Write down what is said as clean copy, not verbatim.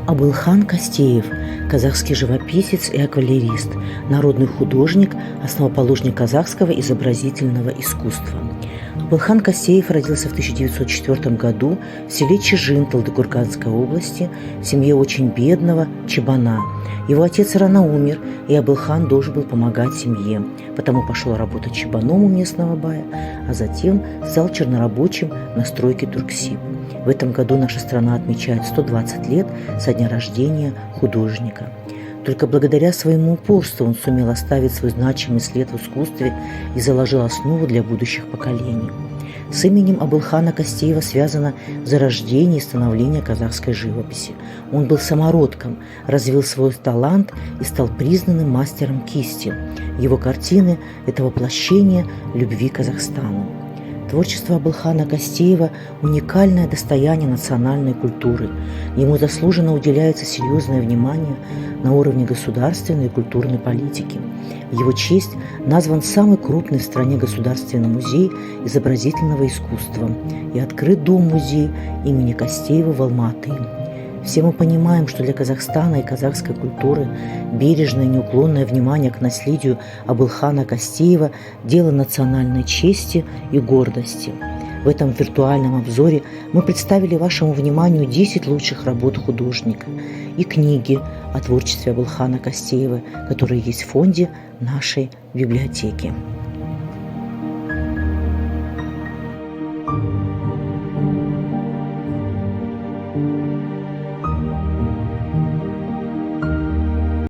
Абылхан Кастеев – казахский живописец и акварелист, народный художник, основоположник казахского изобразительного искусства. Абылхан Кастеев родился в 1904 году в селе Чижин Талдыкурганской области в семье очень бедного чебана. Его отец рано умер, и Абылхан должен был помогать семье, потому пошел работать чебаном у местного бая, а затем стал чернорабочим на стройке Турксиб. В этом году наша страна отмечает 120 лет со дня рождения художника. Только благодаря своему упорству он сумел оставить свой значимый след в искусстве и заложил основу для будущих поколений. С именем Абылхана Кастеева связано зарождение и становление казахской живописи. Он был самородком, развил свой талант и стал признанным мастером кисти. Его картины – это воплощение любви к Казахстану. Творчество Абылхана Кастеева – уникальное достояние национальной культуры. Ему заслуженно уделяется серьезное внимание на уровне государственной и культурной политики. В его честь назван самый крупный в стране государственный музей изобразительного искусства и открыт дом-музей имени Кастеева в Алматы. Все мы понимаем, что для Казахстана и казахской культуры бережное и неуклонное внимание к наследию Абылхана Кастеева – дело национальной чести и гордости. В этом виртуальном обзоре мы представили вашему вниманию 10 лучших работ художника и книги о творчестве Абылхана Кастеева, которые есть в фонде нашей библиотеки.